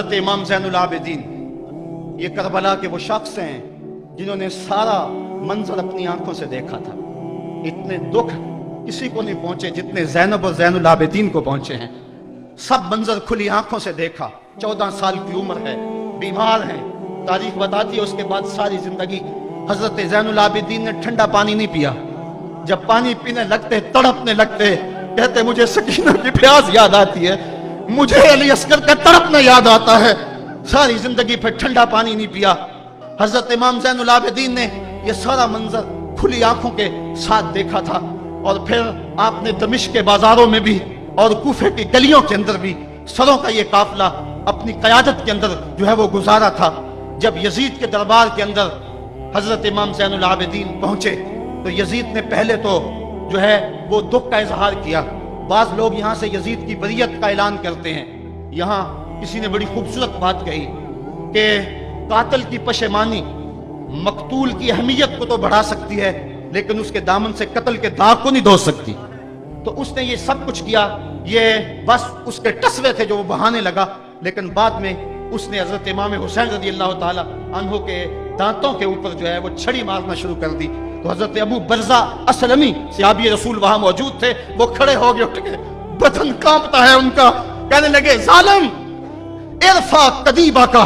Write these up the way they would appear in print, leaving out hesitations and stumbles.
हजरत इमाम ज़ैनुल आबिदीन ये करबला के वो शख्स हैं जिन्होंने सारा मंजर अपनी आंखों से देखा था। इतने दुख किसी को नहीं पहुंचे जितने ज़ैनब और ज़ैनुल आबिदीन को पहुंचे हैं। सब मंजर खुली आंखों से देखा। 14 साल की उम्र है, बीमार हैं, तारीख बताती है। उसके बाद सारी जिंदगी हजरत ज़ैनुल आबिदीन ने ठंडा पानी नहीं पिया। जब पानी पीने लगते तड़पने लगते, कहते मुझे सकीना की प्यास याद आती है, मुझे अली अस्कर का तड़पना याद आता है। सारी जिंदगी फिर ठंडा पानी नहीं पिया। हजरत इमाम ज़ैनुल आबिदीन ने यह सारा मंजर खुली आंखों के साथ देखा था। और फिर आपने दमिश्क के बाजारों में भी और कूफे की गलियों के अंदर भी सरों का ये काफिला अपनी क़यादत के अंदर जो है वो गुजारा था। जब यजीद के दरबार के अंदर हजरत इमाम ज़ैनुल आबिदीन पहुंचे तो यजीद ने पहले तो जो है वो दुख का इजहार किया। बाज लोग यहाँ से यजीद की बरियत का ऐलान करते हैं। यहाँ किसी ने बड़ी खूबसूरत बात कही कि कातिल की पशेमानी मकतूल की अहमियत को तो बढ़ा सकती है, लेकिन उसके दामन से कत्ल के दाग को नहीं धो सकती। तो उसने ये सब कुछ किया, ये बस उसके टसवे थे जो वो बहाने लगा। लेकिन बाद में उसने हजरत इमाम हुसैन रज़ी अल्लाह ताला अन्हु के दांतों के ऊपर जो है वो छड़ी मारना शुरू कर दी। तो हजरत अबू बरज़ा असलमी सहाबी रसूल वहां मौजूद थे, वो खड़े हो गए, उठ गए, बदन कांपता है उनका। कहने लगे, जालिम इरफा कदीबा का,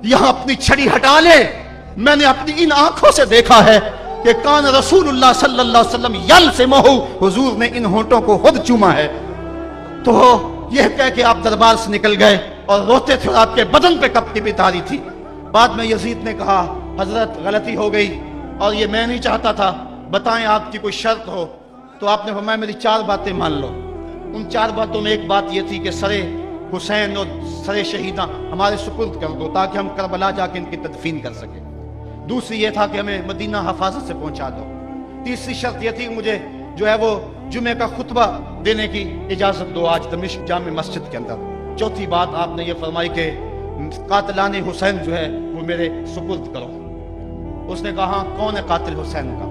यहां अपनी छड़ी हटा ले। मैंने अपनी इन आंखों से देखा है कि कान रसूलुल्लाह सल्लल्लाहु अलैहि वसल्लम यल से मोहू, हुजूर ने इन होंठों को खुद चूमा है। तो यह कह के आप दरबार से निकल गए और रोते थे और आपके बदन पे कपटी भी तारी थी। बाद में यजीद ने कहा, हजरत गलती हो गई और ये मैं नहीं चाहता था, बताएं आपकी कोई शर्त हो। तो आपने फरमाया मेरी 4 बातें मान लो। उन 4 बातों में एक बात यह थी कि सरे हुसैन और सरे शहीदा हमारे सुपुर्द कर दो ताकि हम करबला जाके इनकी तदफीन कर सके। दूसरी ये था कि हमें मदीना हफाजत से पहुंचा दो। तीसरी शर्त यह थी कि मुझे जो है वो जुमे का खुतबा देने की इजाजत दो आज दमिश्क जामे मस्जिद के अंदर। चौथी बात आपने ये फरमाई कि कातिलाने हुसैन जो है वो मेरे सुपुर्द करो। उसने कहा, कौन है कातिल हुसैन का?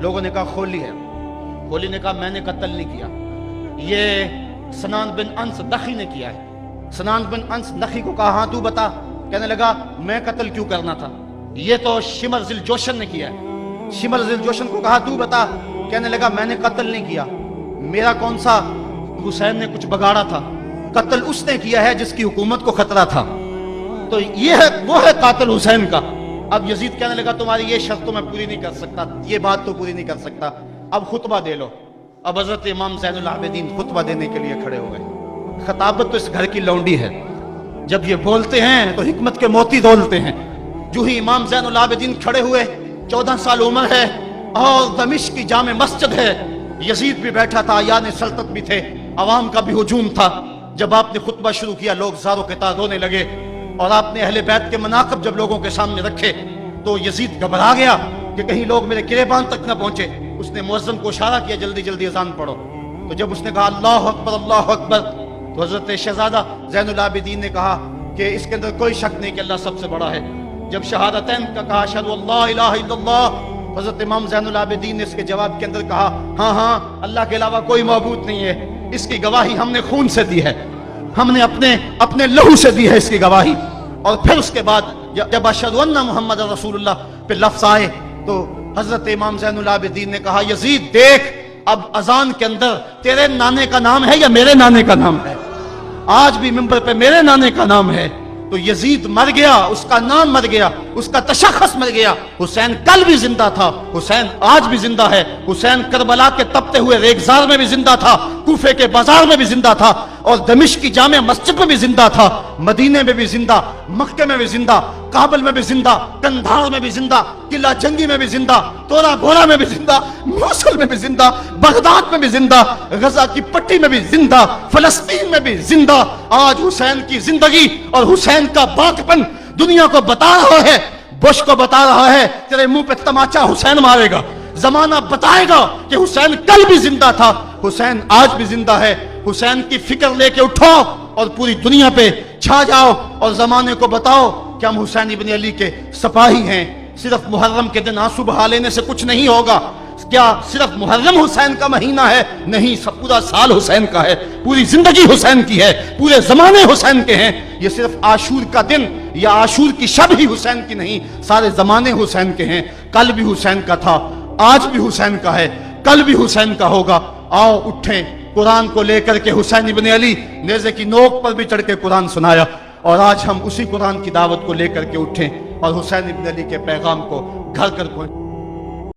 लोगों ने कहा खोली है। खोली ने कहा मैंने कत्ल नहीं किया, ये सनान बिन अंस नखी ने किया है। सनान बिन अंस नखी को कहा, हाँ तू बता। कहने लगा मैं कत्ल क्यों करना था, ये तो शिमर जिल जोशन ने किया है। शिमर जिल जोशन को कहा तू बता। कहने लगा मैंने कत्ल नहीं किया, मेरा कौन सा हुसैन ने कुछ बगाड़ा था, कत्ल उसने किया है जिसकी हुकूमत को खतरा था। तो ये है वो है कातिल हुसैन का। अब यजीद कहने लगा तुम्हारी ये शर्त तो मैं पूरी नहीं कर सकता, ये बात तो पूरी नहीं कर सकता, अब खुतबा दे लो। अब हजरत इमाम ज़ैनुल आबिदीन खुतबा देने के लिए खड़े हो गए। खताबत तो इस घर की लौंडी है, जब ये बोलते हैं तो हिकमत के मोती तोलते हैं। जो ही इमाम ज़ैनुल आबिदीन खड़े हुए, 14 साल उम्र है और दमिश्क की जामे मस्जिद है, यजीद भी बैठा था, यानी सल्तनत भी थे, अवाम का भी हुजूम था। जब आपने खुतबा शुरू किया लोग ज़ारो के तार रोने लगे और आपने अहले बैत के मनाकब जब लोगों के सामने रखे तो यजीद घबरा गया कि कहीं लोग मेरे गिरेबान तक न पहुंचे। उसने मुअज्जिन को इशारा किया जल्दी जल्दी अजान पढ़ो। तो जब उसने कहा अल्लाह अकबर, तो हजरत शहजादा ज़ैनुल आबिदीन ने कहा कि इसके अंदर कोई शक नहीं कि अल्लाह सबसे बड़ा है। जब शहादतैन का कहा अशहदु अल्ला इलाहा इल्लल्लाह, हजरत इमाम ज़ैनुल आबिदीन ने इसके जवाब के अंदर कहा हाँ हाँ अल्लाह के अलावा कोई मौजूद नहीं है, इसकी गवाही हमने खून से दी है, हमने अपने लहू से दी है इसकी गवाही। और फिर उसके बाद जब अशहदु अन्ना मुहम्मद रसूलुल्लाह पे लफ्ज़ आए तो हजरत इमाम ज़ैनुल आबिदीन ने कहा यजीद देख, अब अजान के अंदर तेरे नाने का नाम है या मेरे नाने का नाम है? आज भी मिंबर पे मेरे नाने का नाम है। तो यजीद मर गया, उसका नाम मर गया, उसका तशख्खुस मर गया। हुसैन कल भी जिंदा था, हुसैन आज भी जिंदा है। हुसैन करबला के तपते हुए रेगजार में भी जिंदा था, कूफे के बाजार में भी जिंदा था, और दमिश्क की जामे मस्जिद में भी जिंदा था, मदीने में भी जिंदा, मक्के में भी जिंदा, काबुल में भी जिंदा, कंधार में भी जिंदा, किला जंगी में भी जिंदा, तोरा घोड़ा में भी जिंदा, मूसल में भी जिंदा, बगदाद में भी जिंदा, गजा की पट्टी में भी जिंदा, फलस्तीन में भी जिंदा। आज हुसैन की जिंदगी और हुसैन का बाकपन दुनिया को बता रहा है, बुश को बता रहा है तेरे मुंह पे तमाचा हुसैन मारेगा। जमाना बताएगा कि हुसैन कल भी जिंदा था, हुसैन आज भी जिंदा है। हुसैन की फिक्र लेके उठो और पूरी दुनिया पे छा जाओ और जमाने को बताओ कि हम हुसैन इब्न अली के सिपाही हैं। सिर्फ मुहर्रम के दिन आंसू बहा लेने से कुछ नहीं होगा, کیا صرف محرم حسین کا مہینہ ہے؟ نہیں، سب پورا سال حسین کا ہے، پوری زندگی حسین کی ہے، پورے زمانے حسین کے ہیں۔ یہ صرف عاشور کا دن یا عاشور کی شب ہی حسین کی نہیں، سارے زمانے حسین کے ہیں۔ کل بھی حسین کا تھا، آج بھی حسین کا ہے، کل بھی حسین کا ہوگا۔ آؤ اٹھیں، قرآن کو لے کر کے حسین ابن علی نیزے کی نوک پر بھی چڑھ کے قرآن سنایا، اور آج ہم اسی قرآن کی دعوت کو لے کر کے اٹھیں اور حسین ابن علی کے پیغام کو گھر گھر پہنچائیں۔